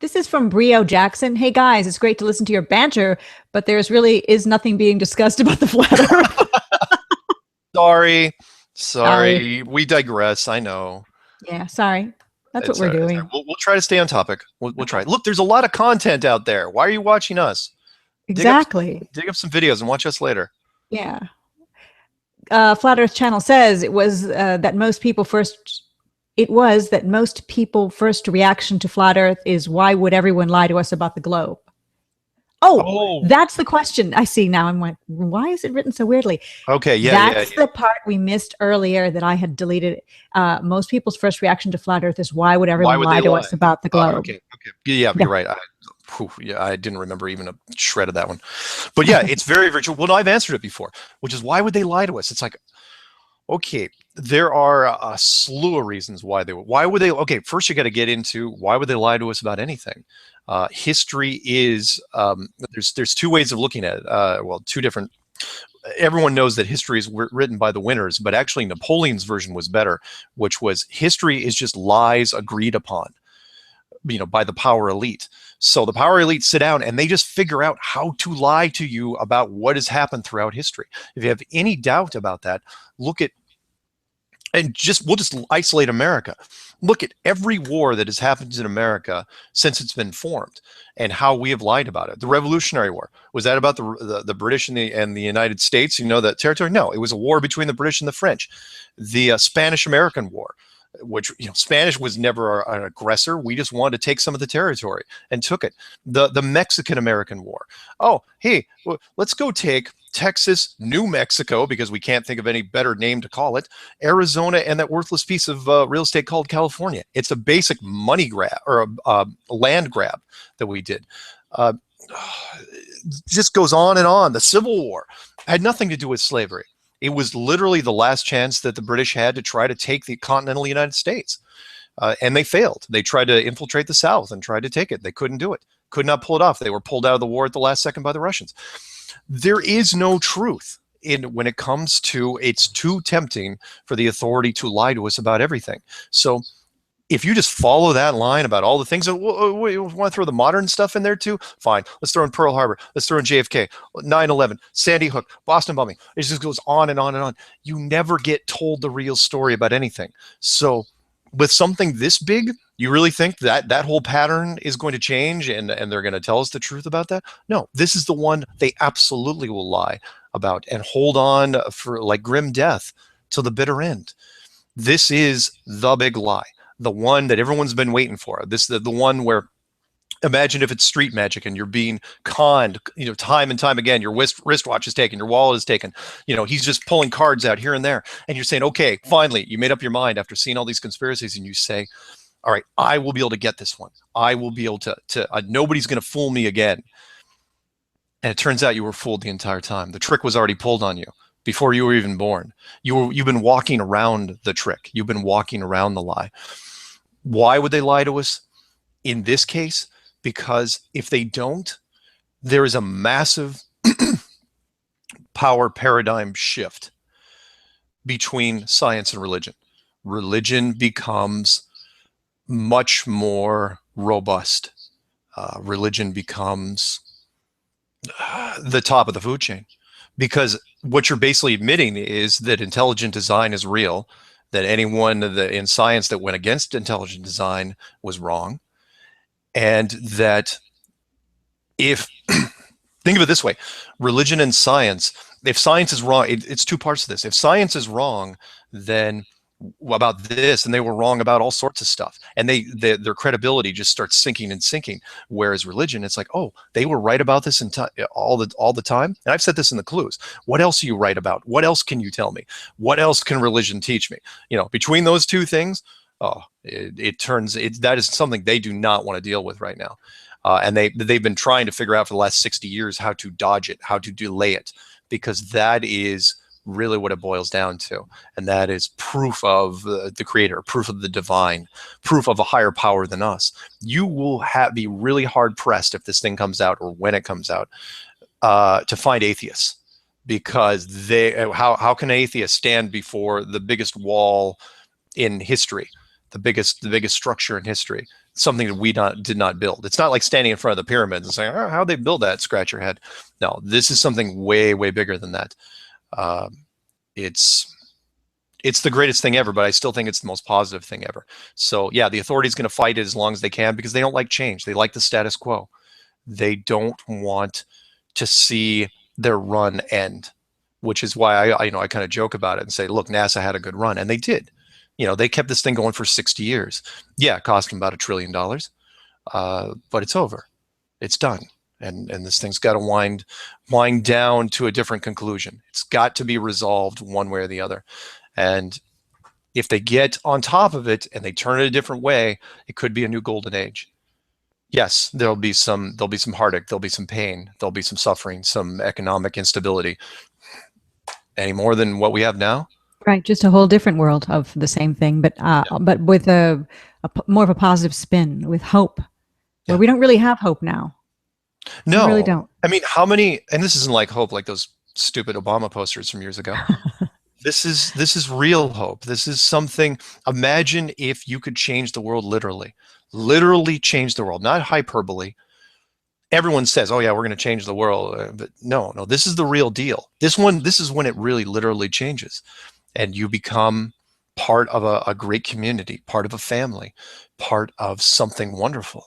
This is from Brio Jackson. Hey guys, it's great to listen to your banter, but there's really is nothing being discussed about the flat earth. Sorry, Sorry. sorry. We digress. I know. Yeah, sorry. That's what It's we're all right. It's all right. doing. We'll try to stay on topic. We'll try. Okay. Look, there's a lot of content out there. Why are you watching us? Dig up Exactly. dig up some videos and watch us later. Yeah. Flat Earth Channel says it was that most people first reaction to flat Earth is why would everyone lie to us about the globe? Oh, Oh, that's the question. I see now. I'm like, why is it written so weirdly? okay. Yeah, yeah, That's yeah. the part we missed earlier that I had deleted. Most people's first reaction to flat Earth is why would Why everyone would they lie to lie? us about the globe? Okay, okay. Yeah, Yeah. you're right. Yeah, I didn't remember even a shred of that one. But yeah, it's very, very true. Well, no, I've answered it before, which is why would they lie to us? It's like, okay, there are a slew of reasons why would they, okay, first you got to get into why would they lie to us about anything. History is there's two ways of looking at it. Well, two different. Everyone knows that history is written by the winners, but actually Napoleon's version was better, which was history is just lies agreed upon, by the power elite. So the power elite sit down and they just figure out how to lie to you about what has happened throughout history. If you have any doubt about that, look at, and we'll just isolate America. Look at every war that has happened in America since it's been formed and how we have lied about it. The Revolutionary War, was that about the British and the United States? You know, that territory? No, it was a war between the British and the French. The Spanish-American War, which, Spanish was never an aggressor. We just wanted to take some of the territory and took it. The Mexican-American War. Oh, hey, let's go take Texas, New Mexico, because we can't think of any better name to call it, Arizona, and that worthless piece of real estate called California. It's a basic money grab or a land grab that we did. Uh, just goes on and on. The Civil War had nothing to do with slavery. It was literally the last chance that the British had to try to take the continental United States. And they failed. They tried to infiltrate the South and tried to take it. They couldn't do it, could not pull it off. They were pulled out of the war at the last second by the Russians. There is no truth when it comes to, it's too tempting for the authority to lie to us about everything. So if you just follow that line about all the things, we want to throw the modern stuff in there too, fine. Let's throw in Pearl Harbor. Let's throw in JFK, 9/11, Sandy Hook, Boston bombing. It just goes on and on and on. You never get told the real story about anything. So with something this big, you really think that that whole pattern is going to change and they're going to tell us the truth about that? No, this is the one they absolutely will lie about and hold on for like grim death till the bitter end. This is the big lie, the one that everyone's been waiting for. This the one where, imagine if it's street magic and you're being conned, time and time again. Your wristwatch is taken, your wallet is taken. He's just pulling cards out here and there, and you're saying, okay, finally, you made up your mind after seeing all these conspiracies, and you say, all right, I will be able to get this one. I will be able to nobody's going to fool me again. And it turns out you were fooled the entire time. The trick was already pulled on you before you were even born. You've been walking around the trick. You've been walking around the lie. Why would they lie to us in this case? Because if they don't, there is a massive power paradigm shift between science and religion. Religion becomes much more robust. Religion becomes the top of the food chain, because what you're basically admitting is that intelligent design is real, that anyone in science that went against intelligent design was wrong, and that if think of it this way, religion and science, if science is wrong, it's two parts of this. If science is wrong, then about this, and they were wrong about all sorts of stuff, and their credibility just starts sinking and sinking. Whereas religion, it's like, oh, they were right about this all the time, and I've said this in the clues. What else are you right about? What else can you tell me? What else can religion teach me? Between those two things, oh, that is something they do not want to deal with right now. And they've been trying to figure out for the last 60 years how to dodge it, how to delay it, because that is really what it boils down to. And that is proof of the creator, proof of the divine, proof of a higher power than us. You will be really hard pressed if this thing comes out, or when it comes out, to find atheists, because how can atheists stand before the biggest wall in history? the biggest structure in history, something that we did not build. It's not like standing in front of the pyramids and saying, oh, how'd they build that? Scratch your head. No, this is something way, way bigger than that. It's the greatest thing ever, but I still think it's the most positive thing ever. So yeah, the authority's going to fight it as long as they can because they don't like change. They like the status quo. They don't want to see their run end, which is why I kind of joke about it and say, look, NASA had a good run, and they did. They kept this thing going for 60 years. Yeah, it cost them about $1 trillion, but it's over. It's done. And this thing's got to wind down to a different conclusion. It's got to be resolved one way or the other. And if they get on top of it and they turn it a different way, it could be a new golden age. Yes, there'll be some heartache, there'll be some pain, there'll be some suffering, some economic instability. Any more than what we have now? Right, just a whole different world of the same thing, but with a more of a positive spin, with hope, where we don't really have hope now. No, we really don't. I mean, how many? And this isn't like hope, like those stupid Obama posters from years ago. This is real hope. This is something. Imagine if you could change the world literally change the world, not hyperbole. Everyone says, "Oh yeah, we're going to change the world," but no, this is the real deal. This is when it really literally changes, and you become part of a great community, part of a family, part of something wonderful.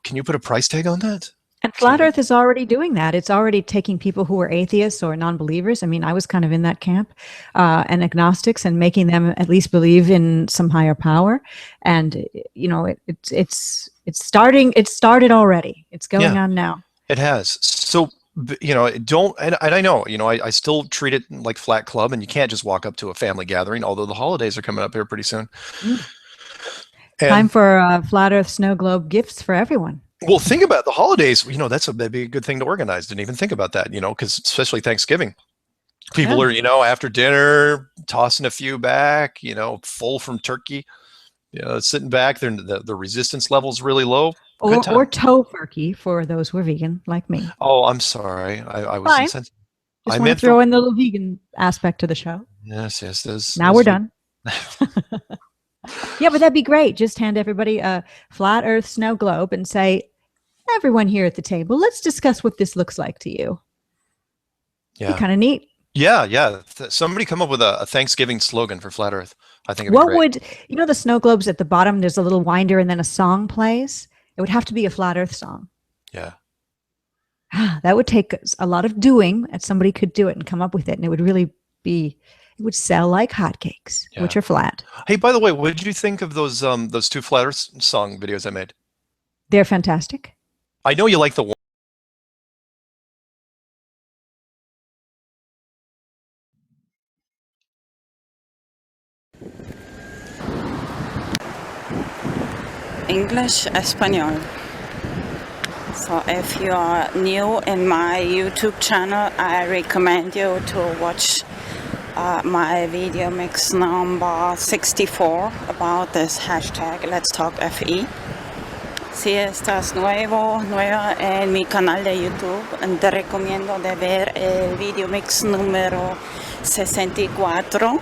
Can you put a price tag on that? And Flat Earth is already doing that. It's already taking people who are atheists or non-believers. I mean, I was kind of in that camp, and agnostics, and making them at least believe in some higher power. And it's starting. It started already. It's going on now. It has. So don't. And I know. I still treat it like Flat Club, and you can't just walk up to a family gathering. Although the holidays are coming up here pretty soon. Time for Flat Earth snow globe gifts for everyone. Well, think about the holidays. That'd be a good thing to organize. Didn't even think about that. Because especially Thanksgiving, people are after dinner tossing a few back. Full from turkey. Sitting back. The resistance level's really low. Or tofurkey for those who are vegan like me. Oh, I'm sorry. I was insensitive. Just want to throw in the little vegan aspect to the show. Yes. Now we're done. Yeah, but that'd be great. Just hand everybody a Flat Earth snow globe and say, everyone here at the table, let's discuss what this looks like to you. Yeah. Kind of neat. Yeah. Somebody come up with a Thanksgiving slogan for Flat Earth. I think it'd be great. The snow globes at the bottom, there's a little winder and then a song plays. It would have to be a Flat Earth song. Yeah. That would take a lot of doing, and somebody could do it and come up with it. And it would really be... It would sell like hotcakes, which are flat. Hey, by the way, what did you think of those two Flat Earth song videos I made? They're fantastic. I know you like the one. English, Espanol. So if you are new in my YouTube channel, I recommend you to watch my video mix number 64 about this hashtag Let's Talk FE. Si estás nueva en mi canal de YouTube, te recomiendo de ver el video mix número 64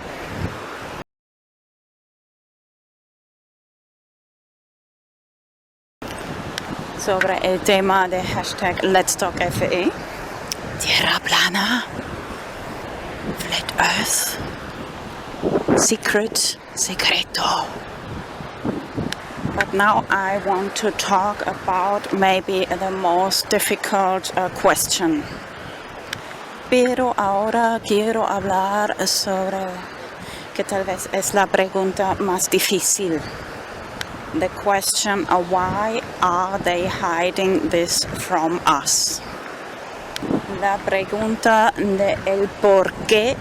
sobre el tema de hashtag Let's Talk FE. Tierra plana. Flat Earth, secreto. But now I want to talk about maybe the most difficult question. Pero ahora quiero hablar sobre que tal vez es la pregunta más difícil. The question of why are they hiding this from us? La pregunta de el por qué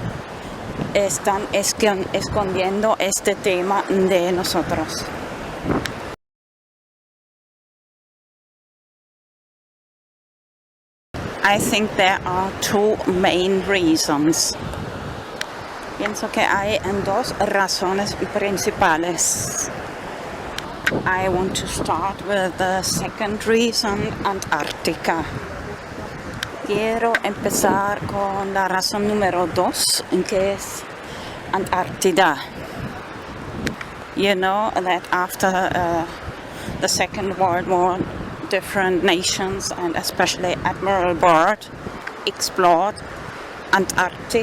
están escondiendo este tema de nosotros. I think there are two main reasons. Pienso que hay dos razones principales. I want to start with the second reason, Antarctica. Quiero empezar con la razón número 2, que es Antártida. You know that after the Second World War, different nations and especially Admiral Byrd explored Antarctica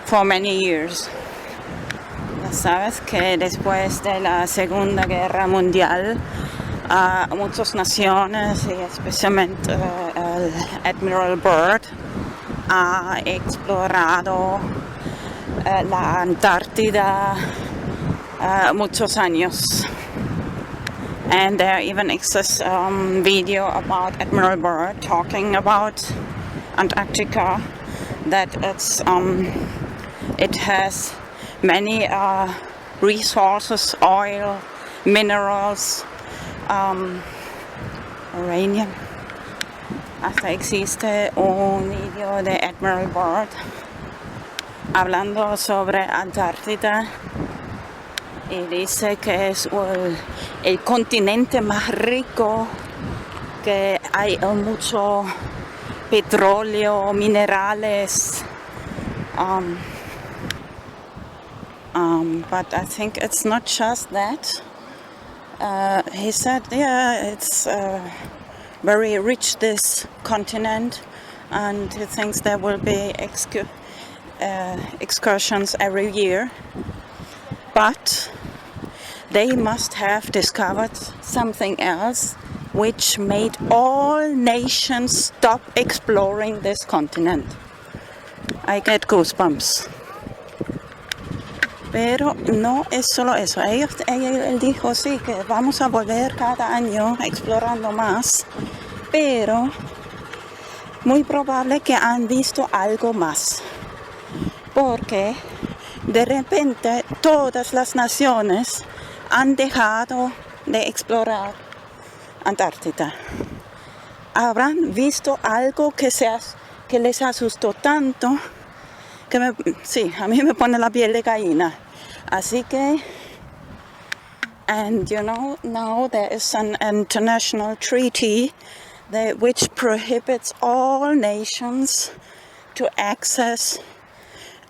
for many years. Ya sabes que después de la Segunda Guerra Mundial, muchas naciones y especialmente el Admiral Byrd ha explorado la Antártida muchos años. And there even exists video about Admiral Byrd talking about Antarctica, that it has many resources, oil, minerals, uranium. Hasta existe un video de Admiral Byrd hablando sobre Antártida y dice que es el continente más rico, que hay mucho petróleo, minerales. But I think it's not just that. He said, yeah, it's very rich, this continent, and he thinks there will be excursions every year. But they must have discovered something else which made all nations stop exploring this continent. I get goosebumps. Pero no es solo eso. Él dijo, sí, que vamos a volver cada año explorando más, pero muy probable que han visto algo más. Porque de repente todas las naciones han dejado de explorar Antártida. Habrán visto algo que les asustó tanto que a mí me pone la piel de gallina. Así que, and you know, now there is an international treaty which prohibits all nations to access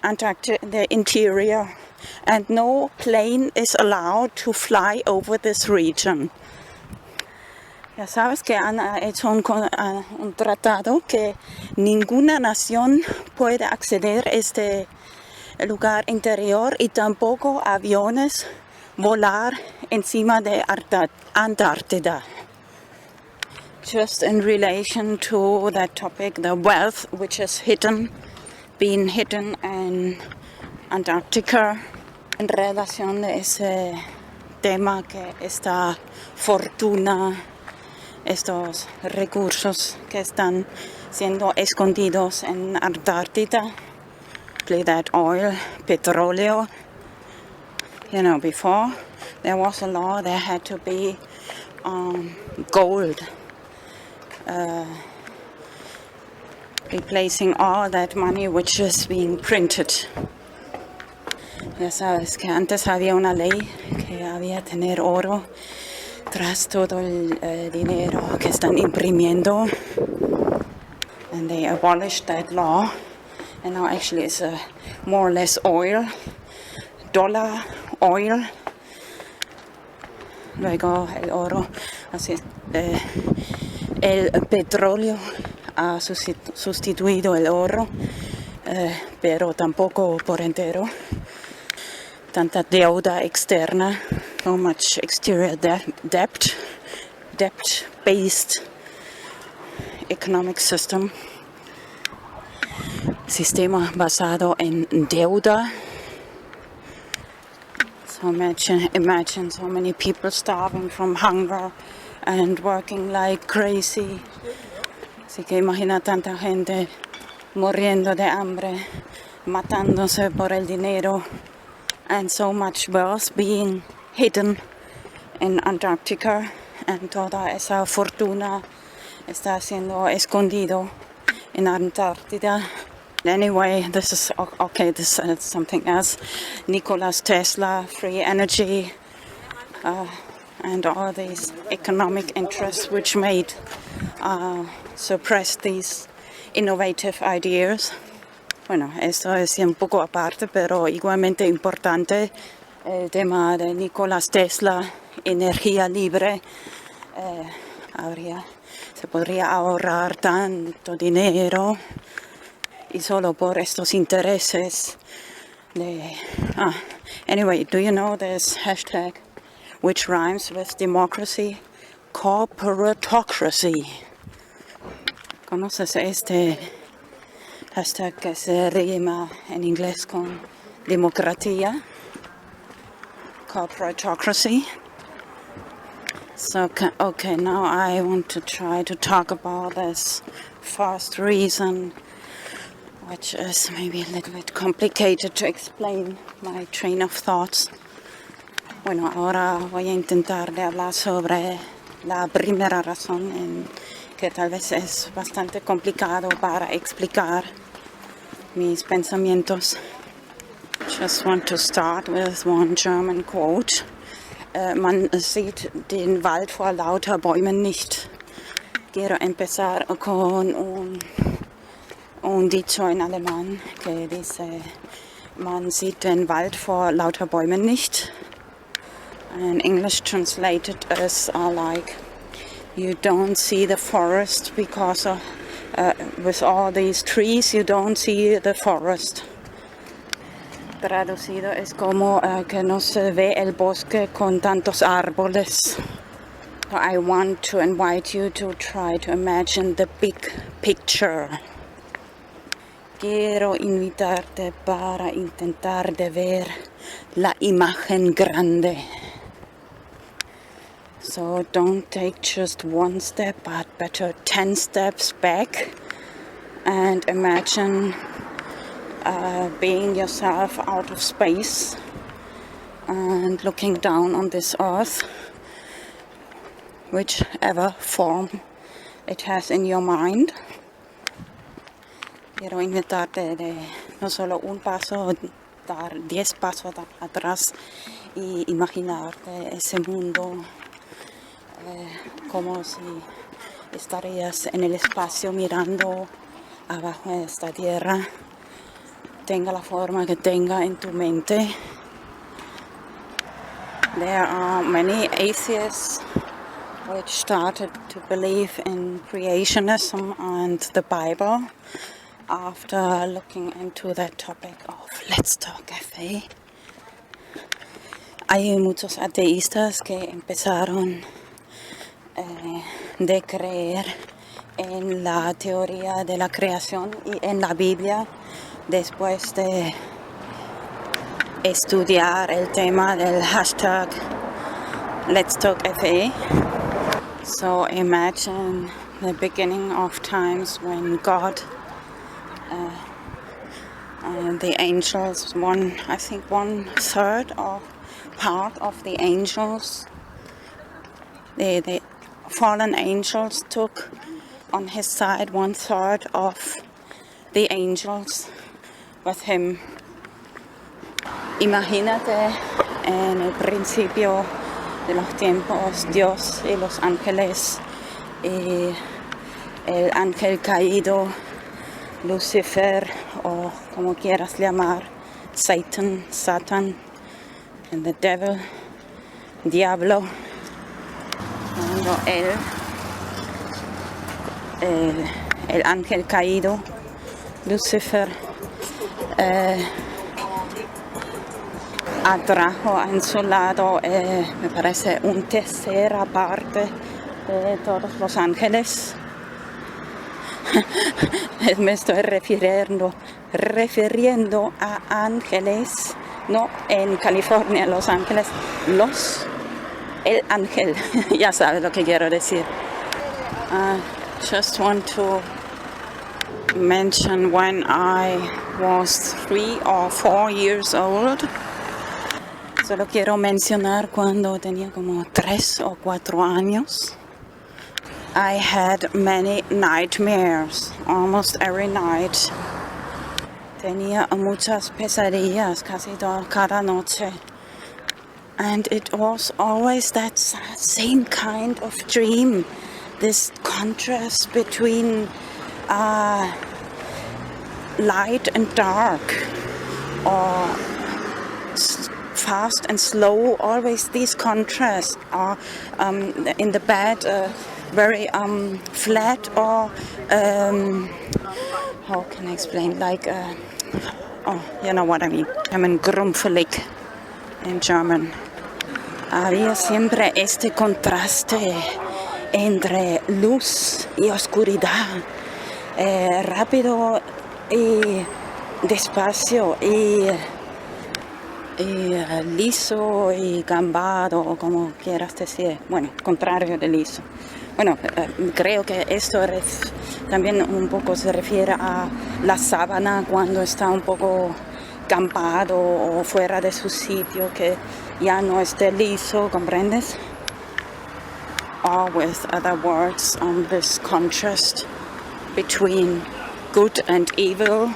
Antarctica, the interior, and no plane is allowed to fly over this region. Ya sabes que han hecho un tratado que ninguna nación puede acceder a este lugar interior y tampoco aviones volar encima de Antártida. Just in relation to that topic, the wealth which is being hidden in Antarctica, en relación de ese tema, que esta fortuna, estos recursos que están siendo escondidos en Antártida, that oil, petróleo. You know, before there was a law, there had to be gold, replacing all that money which is being printed. Ya sabes que antes había una ley que había tener oro tras todo el dinero que están imprimiendo, and they abolished that law, and now actually it's more or less oil, dollar, oil, luego el oro, así el petróleo ha sustituido el oro, pero tampoco por entero. Tanta deuda externa, so much exterior debt-based economic system, sistema basado en deuda. So imagine so many people starving from hunger and working like crazy. Así que imagina tanta gente muriendo de hambre, matándose por el dinero, and so much wealth being hidden in Antarctica, and toda esa fortuna está siendo escondido en Antártida. Anyway, this is okay. This is something else. Nikola Tesla, free energy, and all these economic interests which suppress these innovative ideas. Bueno, esto es un poco aparte, pero igualmente importante. El tema de Nikola Tesla, energía libre. Se podría ahorrar tanto dinero y solo por estos intereses anyway, do you know this hashtag which rhymes with democracy? Corporatocracy. ¿Conoces este hashtag que se rima en inglés con democracia? Corporatocracy. So, okay, now I want to try to talk about this first reason, which is maybe a little bit complicated to explain my train of thoughts. Bueno, ahora voy a intentar de hablar sobre la primera razón, que tal vez es bastante complicado para explicar mis pensamientos. Just want to start with one German quote. Man sieht den Wald vor lauter Bäumen nicht. Quiero empezar con un dicho en alemán que dice, man sieht den Wald vor lauter Bäumen nicht. And English translated as like, you don't see the forest because of, with all these trees, you don't see the forest. Traducido es como que no se ve el bosque con tantos árboles. So I want to invite you to try to imagine the big picture. Quiero invitarte para intentar de ver la imagen grande. So don't take just one step, but better 10 steps back and imagine being yourself out of space and looking down on this earth, whichever form it has in your mind. Quiero invitarte de no solo un paso, dar 10 pasos atrás y imaginarte ese mundo como si estarías en el espacio mirando abajo de esta tierra, tenga la forma que tenga en tu mente. There are many atheists which started to believe in creationism and the Bible after looking into that topic of Let's Talk Cafe. Hay muchos ateístas que empezaron de creer en la teoría de la creación y en la Biblia después de estudiar el tema del hashtag Let's Talk FA. So imagine the beginning of times when God the angels, I think 1/3 of part of the angels, the fallen angels took on his side 1/3 of the angels with him. Imagínate en el principio de los tiempos, Dios y los ángeles y el ángel caído, Lucifer, o como quieras llamar, Satan, and the devil, diablo. Cuando el ángel caído, Lucifer, atrajo en su lado, me parece, una tercera parte de todos los ángeles. Me estoy refiriendo a ángeles, no en California, Los Ángeles, el ángel, ya sabes lo que quiero decir. Just want to mention when I was 3 or 4 years old. Solo quiero mencionar cuando tenía como 3 o 4 años. I had many nightmares, almost every night. Tenía muchas pesadillas casi cada noche. And it was always that same kind of dream. This contrast between light and dark, or fast and slow, always these contrasts are in the bed very flat, or how can I explain, like oh, you know what I mean, I mean grumpelig in German. Había siempre este contraste entre luz y oscuridad, rápido y despacio, y liso y gambado, como quieras decir, bueno, contrario de liso. Bueno, creo que esto también un poco se refiere a la sábana cuando está un poco gambado o fuera de su sitio, que ya no esté liso, ¿comprendes? Or with other words, this contrast between good and evil,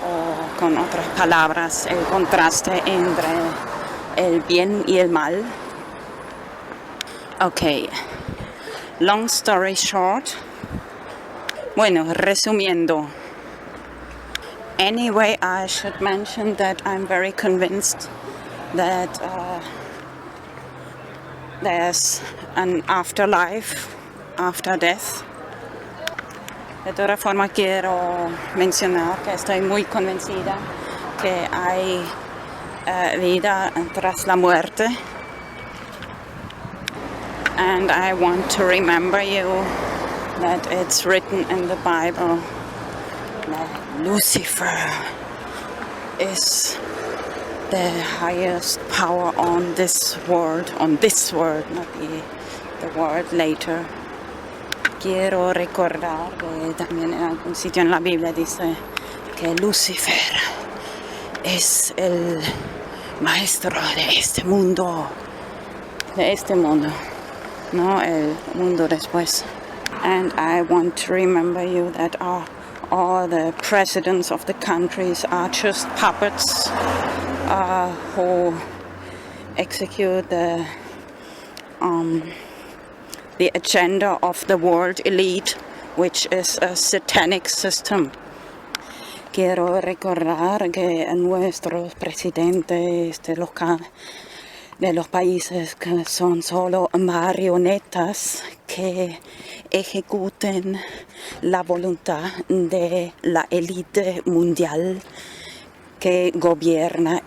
o con otras palabras, el contraste entre el bien y el mal. Okay, long story short. Bueno, resumiendo. Anyway, I should mention that I'm very convinced that there's an afterlife after death. De todas formas, quiero mencionar que estoy muy convencida que hay vida tras la muerte. And I want to remember you that it's written in the Bible that Lucifer is the highest power on this world, not the world later. Quiero recordar que también en algún sitio en la Biblia dice que Lucifer es el maestro de este mundo, no el mundo después. And I want to remember you that all the presidents of the countries are just puppets who execute the agenda of the world elite, which is a satanic system. Quiero recordar que nuestros presidentes de los países que son solo marionetas que ejecuten la voluntad de la élite mundial que gobierna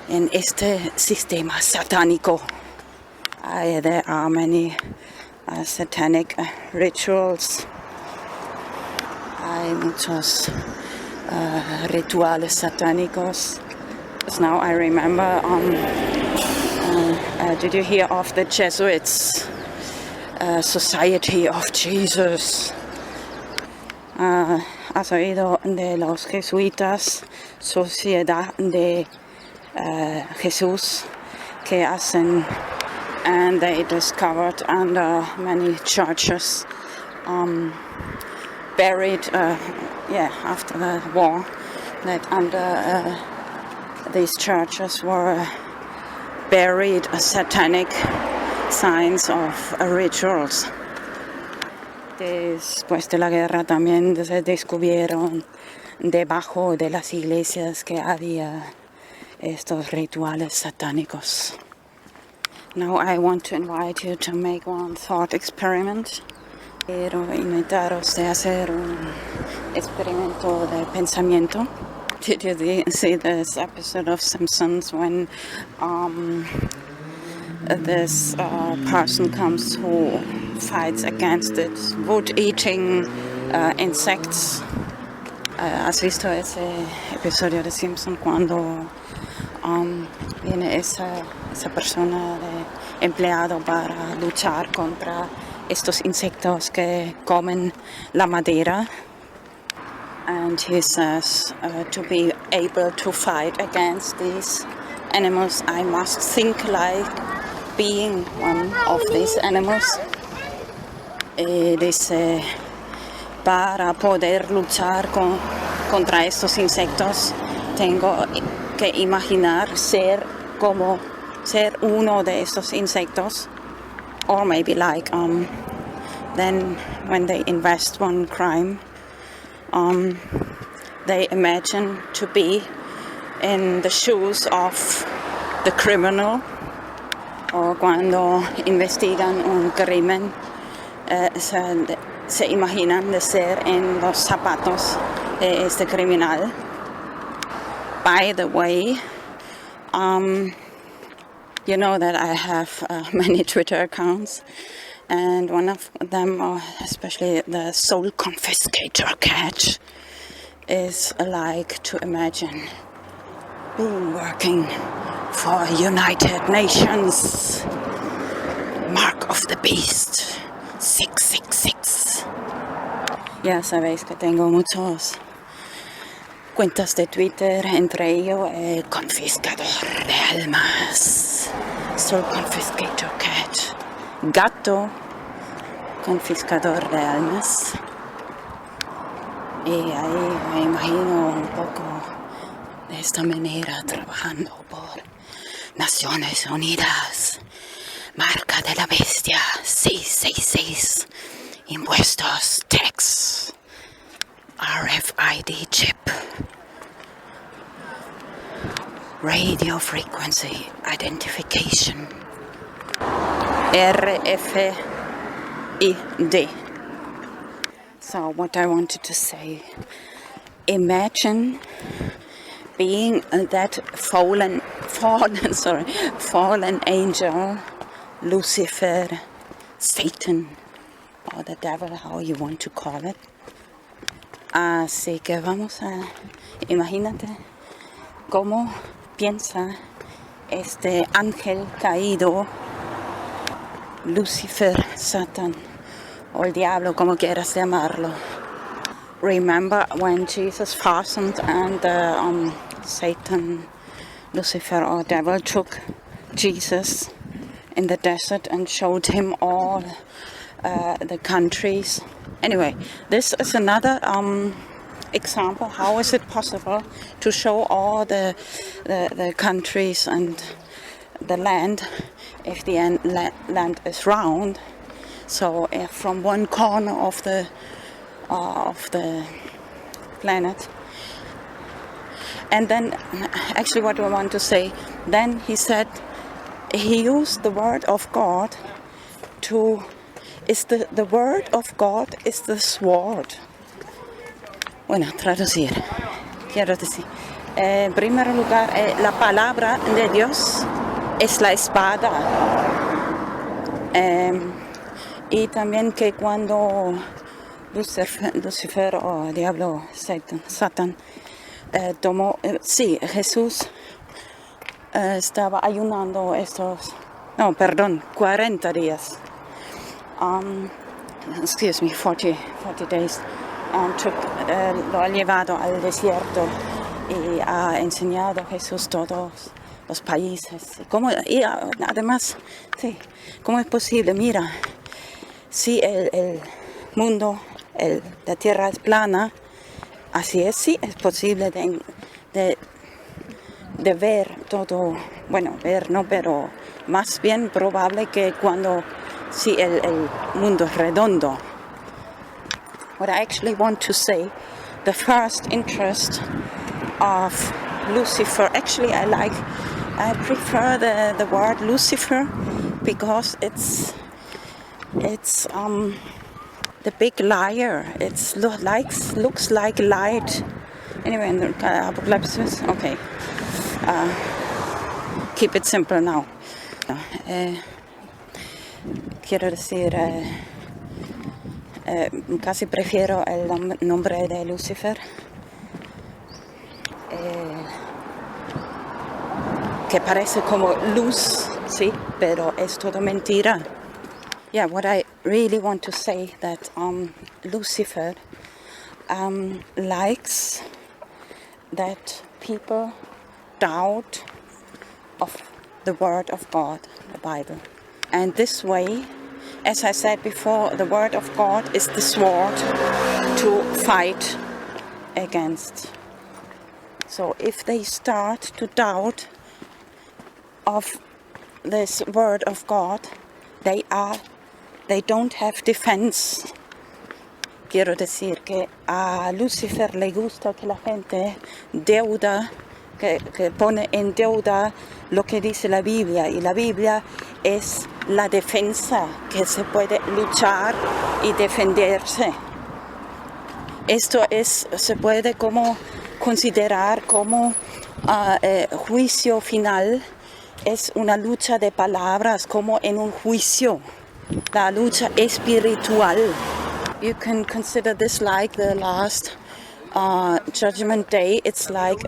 en este sistema satánico. There are many satanic rituals. Hay muchos rituales satánicos. Now I remember, did you hear of the Jesuits, Society of Jesus? ¿Has oído de los jesuitas, Sociedad de Jesús, que hacen, and they discovered under many churches, buried, after the war, that under these churches were buried satanic signs of rituals. Después de la guerra también se descubrieron debajo de las iglesias que había estos rituales satánicos. Now I want to invite you to make one thought experiment. Quiero invitaros a hacer un experimento de pensamiento. Did you see this episode of Simpsons when this person comes who fights against it, wood-eating insects? ¿Has visto ese episodio de Simpsons cuando viene esa persona de empleado para luchar contra estos insectos que comen la madera? And he says, to be able to fight against these animals, I must think like being one of these animals. Dice, para poder luchar contra estos insectos, tengo que imaginar ser uno de estos insectos. Or maybe like, then when they invest one crime, they imagine to be in the shoes of the criminal, o cuando investigan un crimen, se imaginan de ser en los zapatos de este criminal. By the way, you know that I have many Twitter accounts, and one of them, especially the Soul Confiscator Cat, is like to imagine being working for United Nations, Mark of the Beast, 666. Ya sabéis que tengo muchos cuentas de Twitter, entre ellos el confiscador de almas, Soul Confiscator Cat, gato confiscador de almas. Y ahí me imagino un poco de esta manera trabajando por Naciones Unidas, marca de la bestia, 666, impuestos, tax, RFID chip, radio frequency identification, RFID. So what I wanted to say, imagine being that fallen angel, Lucifer, Satan, or the devil, how you want to call it. Así que vamos a, imagínate cómo piensa este ángel caído, Lucifer, Satan, o el diablo, como quieras llamarlo. Remember when Jesus fastened and Satan, Lucifer or devil took Jesus in the desert and showed him all the countries. Anyway, this is another example. How is it possible to show all the countries and the land if the land is round? So from one corner of the planet. And then, actually what I want to say, then he said, he used the word of God to, the word of God is the sword. Bueno, traducir, quiero decir. En primer lugar, la palabra de Dios es la espada. Y también que cuando Lucifer o diablo, Satan, tomó, sí, Jesús estaba ayunando 40 días. Excuse me, 40 days. Lo ha llevado al desierto y ha enseñado a Jesús todos los países. Y además, sí, ¿cómo es posible? Mira, si el mundo, la tierra es plana, así es, sí, es posible de ver todo, bueno, ver no, pero más bien probable que cuando, si el mundo es redondo. What I actually want to say, the first interest of Lucifer, actually I prefer the word Lucifer because it's the big liar. It looks like light. Anyway, in the Apocalypse, okay. Keep it simple now. Quiero decir, casi prefiero el nombre de Lucifer, que parece como luz, sí, pero es todo mentira. Yeah, what I really want to say that Lucifer likes that people doubt of the word of God, the Bible. And this way, as I said before, the word of God is the sword to fight against. So if they start to doubt of this word of God, they don't have defense. quiero decir que a Lucifer le gusta que la gente deuda, que pone en deuda lo que dice la Biblia, y la Biblia es la defensa, que se puede luchar y defenderse. Esto se puede como considerar como juicio final. Es una lucha de palabras, como en un juicio, la lucha espiritual. You can consider this like the last judgment day. It's like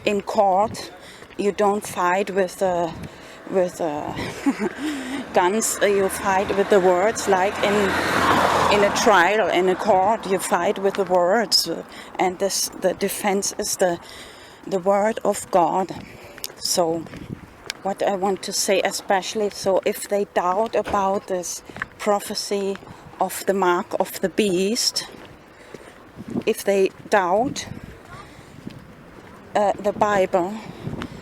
in court. You don't fight with guns. You fight with the words. Like in a trial, in a court, you fight with the words, and the defense is the word of God. So what I want to say especially, so if they doubt about this prophecy of the mark of the beast, if they doubt the Bible,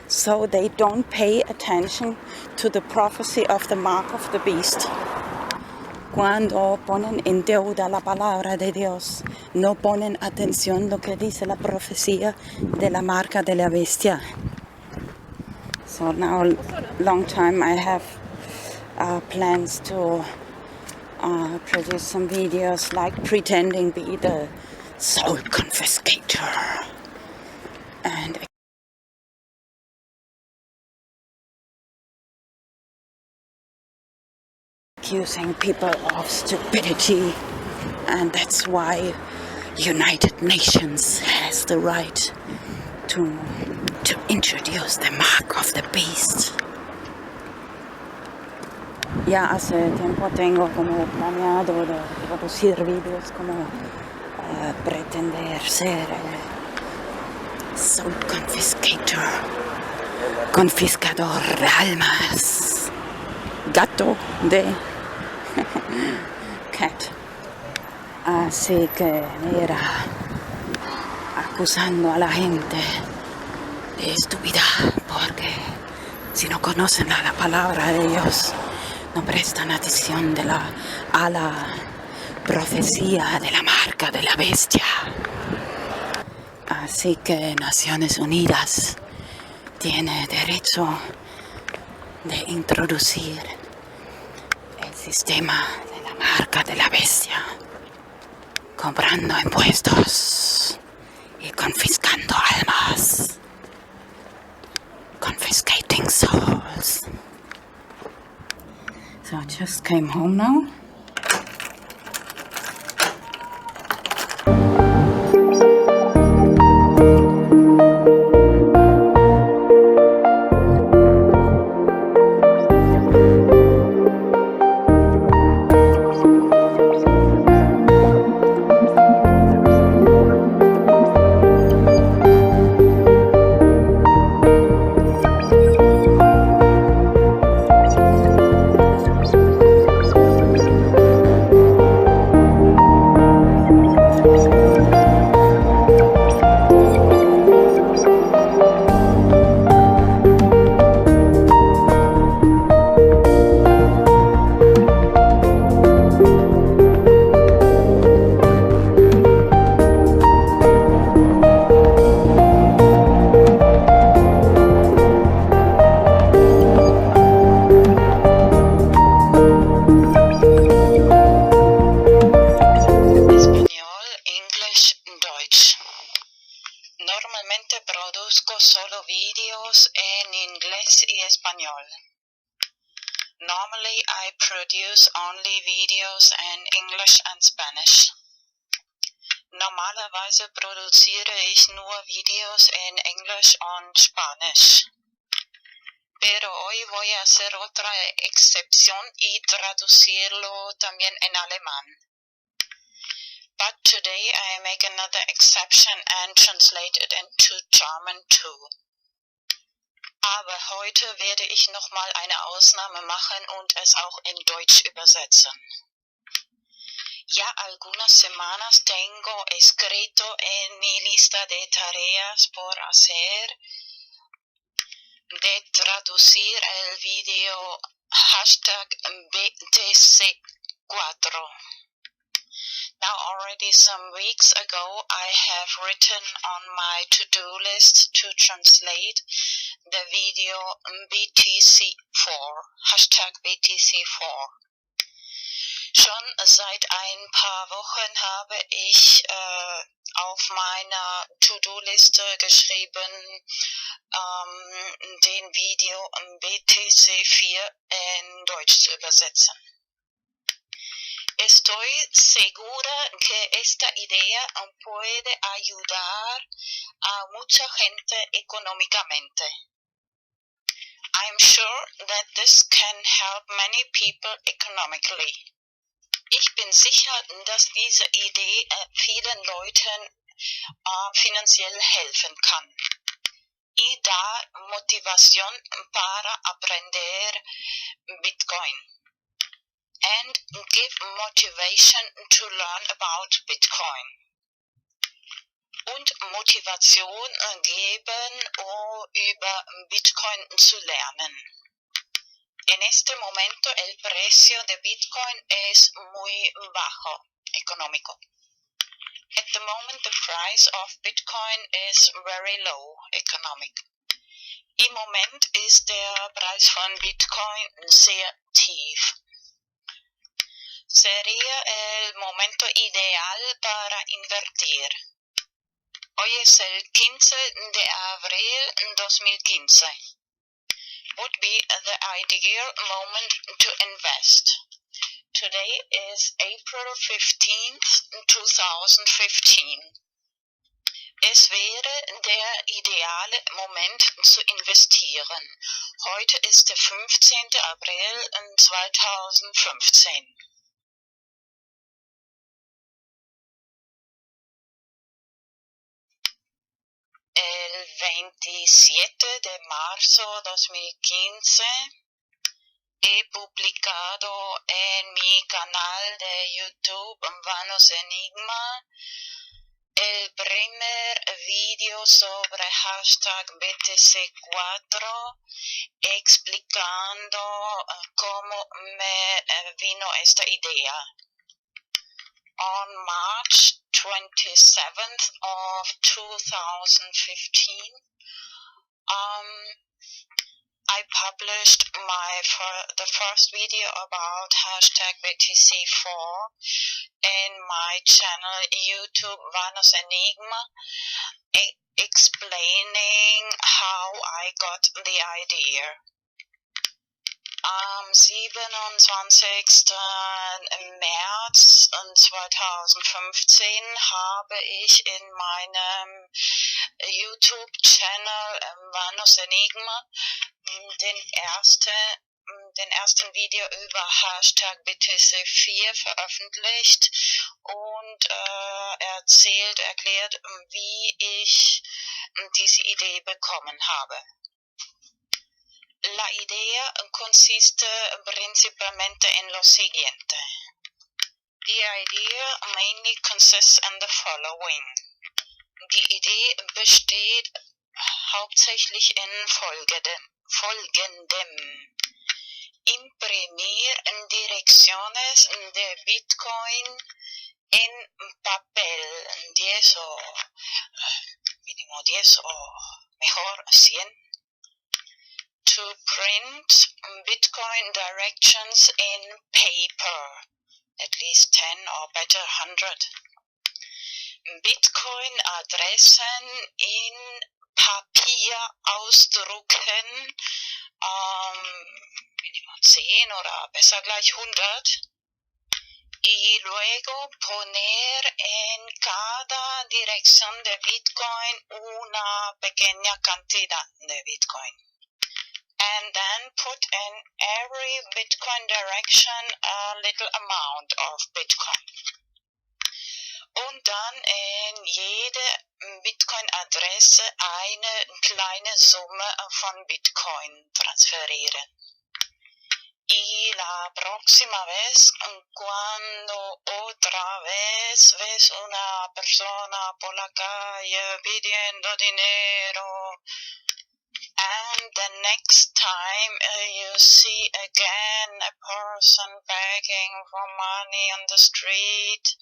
so they don't pay attention to the prophecy of the mark of the beast. Cuando ponen en deuda la palabra de Dios, no ponen atención lo que dice la profecía de la marca de la bestia. So now, long time I have plans to produce some videos like pretending be the soul confiscator and accusing people of stupidity, and that's why United Nations has the right to introduce the mark of the beast. Ya hace tiempo tengo como planeado de producir vídeos como pretender ser soul confiscator, confiscador de almas, gato de cat. Así que mira, acusando a la gente de estupidez, porque si no conocen la palabra de Dios, no prestan atención a la profecía de la marca de la bestia. Así que Naciones Unidas tiene derecho de introducir el sistema de la marca de la bestia, cobrando impuestos y confiscando almas. Confiscating souls. So I just came home now. Normalmente produzco solo videos en inglés y español. Normally I produce only videos in English and Spanish. Normalerweise produziere ich nur Videos en Englisch und Spanisch. Pero hoy voy a hacer otra excepción y traducirlo también en alemán. But today I make another exception and translate it into German too. Aber heute werde ich nochmal eine Ausnahme machen und es auch in Deutsch übersetzen. Ya algunas semanas tengo escrito en mi lista de tareas por hacer de traducir el video #BTC4. Now, already some weeks ago, I have written on my to-do list to translate the video BTC4, Hashtag BTC4. Schon seit ein paar Wochen habe ich auf meiner To-Do-Liste geschrieben, den Video BTC4 in Deutsch zu übersetzen. Estoy segura que esta idea puede ayudar a mucha gente económicamente. I'm sure that this can help many people economically. Ich bin sicher, dass diese Idee vielen Leuten finanziell helfen kann. Y da motivación para aprender Bitcoin. And give motivation to learn about Bitcoin. Und Motivation geben, um über Bitcoin zu lernen. En este momento el precio de Bitcoin es muy bajo, económico. At the moment the price of Bitcoin is very low, economic. Im Moment ist der Preis von Bitcoin sehr tief. Sería el momento ideal para invertir. Hoy es el 15 de abril 2015. Would be the ideal moment to invest. Today is April 15th, 2015. Es wäre der ideale Moment zu investieren. Heute ist der 15. April 2015. El 27 de marzo 2015 he publicado en mi canal de YouTube Vanos Enigma el primer video sobre hashtag BTC4 explicando cómo me vino esta idea. On March 27th of 2015, I published the first video about hashtag BTC4 in my channel YouTube Vanos Enigma, explaining how I got the idea. Am 27. März 2015 habe ich in meinem YouTube-Channel Vanos Enigma den ersten Video über Hashtag BTC4 veröffentlicht und erklärt, wie ich diese Idee bekommen habe. La idea consiste principalmente en lo siguiente. The idea mainly consists in the following. Die Idee besteht hauptsächlich in folgendem. Imprimir direcciones de Bitcoin en papel, 10 o mínimo 10 o mejor 100. To print Bitcoin directions in paper, at least 10 or better 100. Bitcoin Adressen in Papier ausdrucken, Minimum 10 oder besser gleich 100. Y luego poner en cada dirección de Bitcoin una pequeña cantidad de Bitcoin. And then put in every Bitcoin direction a little amount of Bitcoin. Und dann in jede Bitcoin-Adresse eine kleine Summe von Bitcoin transferieren. Y la próxima vez, cuando otra vez ves una persona por la calle pidiendo dinero, and the next time you see again a person begging for money on the street,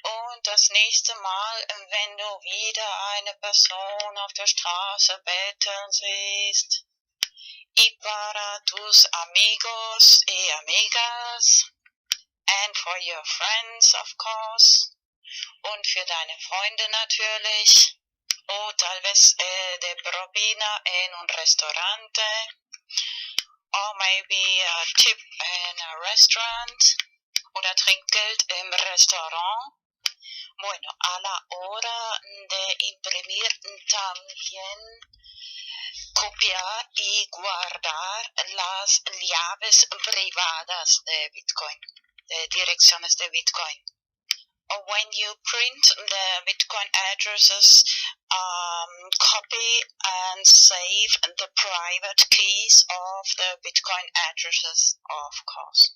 Und das nächste Mal, wenn du wieder eine Person auf der Straße betteln siehst, y para tus amigos y amigas, and for your friends, of course, und für deine Freunde natürlich, o tal vez de propina en un restaurante, or maybe a tip in a restaurant, oder Trinkgeld im Restaurant. Bueno, a la hora de imprimir también copiar y guardar las llaves privadas de Bitcoin, de direcciones de Bitcoin. Or when you print the Bitcoin addresses, copy and save the private keys of the Bitcoin addresses, of course.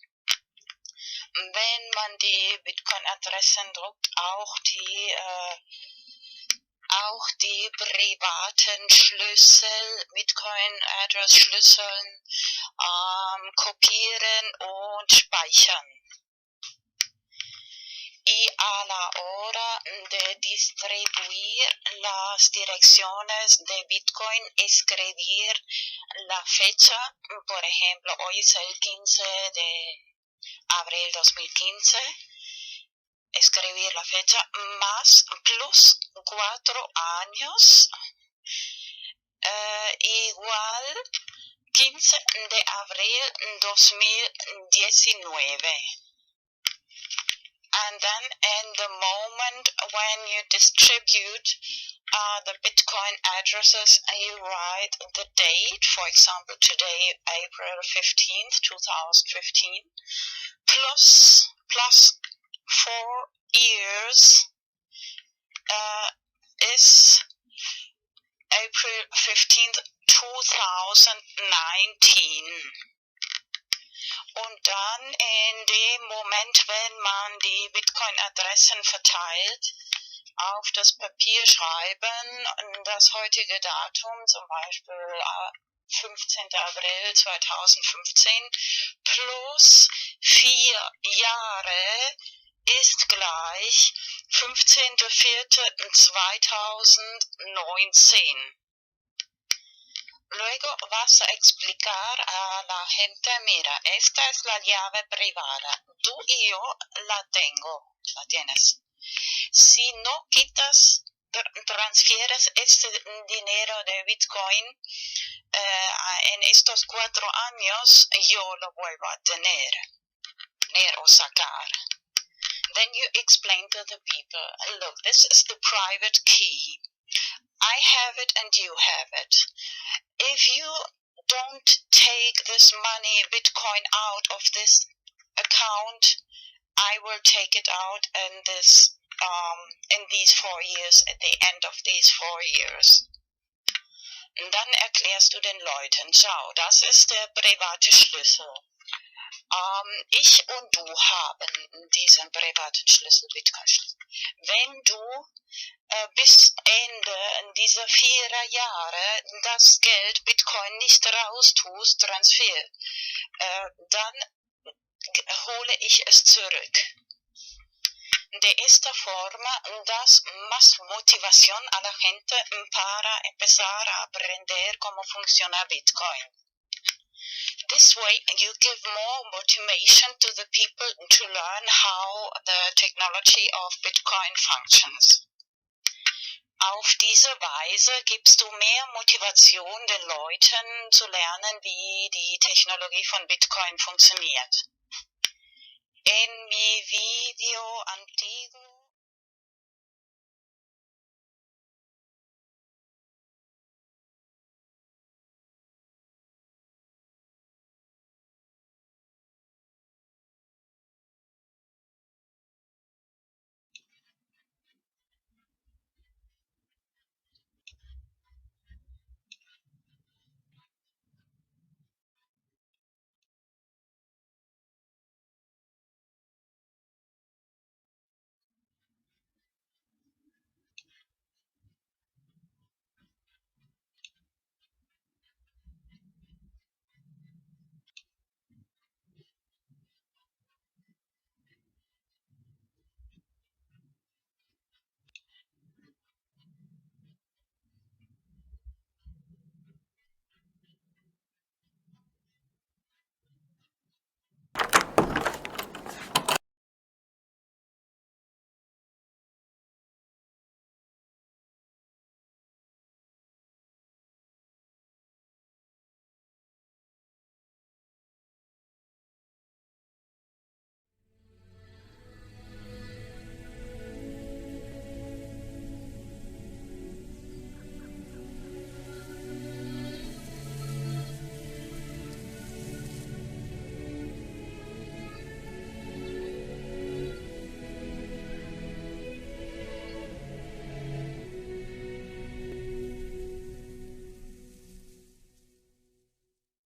Wenn man die Bitcoin-Adressen druckt, auch die privaten Schlüssel, Bitcoin-Address-Schlüsseln kopieren und speichern. Y a la hora de distribuir las direcciones de Bitcoin, escribir la fecha, por ejemplo, hoy es el 15 de abril 2015, escribir la fecha más plus 4 años, igual 15 de abril 2019. And then in the moment when you distribute the Bitcoin addresses, you write the date, for example, today, April 15th, 2015, plus 4 years is April 15th, 2019. Und dann in dem Moment, wenn man die Bitcoin-Adressen verteilt, auf das Papier schreiben, das heutige Datum, zum Beispiel 15. April 2015, plus 4 Jahre ist gleich 15.04.2019. Luego vas a explicar a la gente, mira, esta es la llave privada, tú y yo la tienes. Si no transfieres este dinero de Bitcoin en estos 4 años, yo lo vuelvo a tener o sacar. Then you explain to the people, look, this is the private key. I have it and you have it. If you don't take this money, Bitcoin, out of this account, I will take it out in these 4 years, at the end of these 4 years. Und dann erklärst du den Leuten, schau, das ist der private Schlüssel. Ich und du haben diesen privaten Schlüssel, Bitcoin-Schlüssel. Wenn du bis Ende dieser 4 Jahre das Geld Bitcoin nicht raustust, transfer, dann hole ich es zurück. De esta forma das más motivación a la gente para empezar a aprender cómo funciona Bitcoin. This way you give more motivation to the people to learn how the technology of Bitcoin functions. Auf diese Weise gibst du mehr Motivation den Leuten zu lernen, wie die Technologie von Bitcoin funktioniert. En mi video antiguo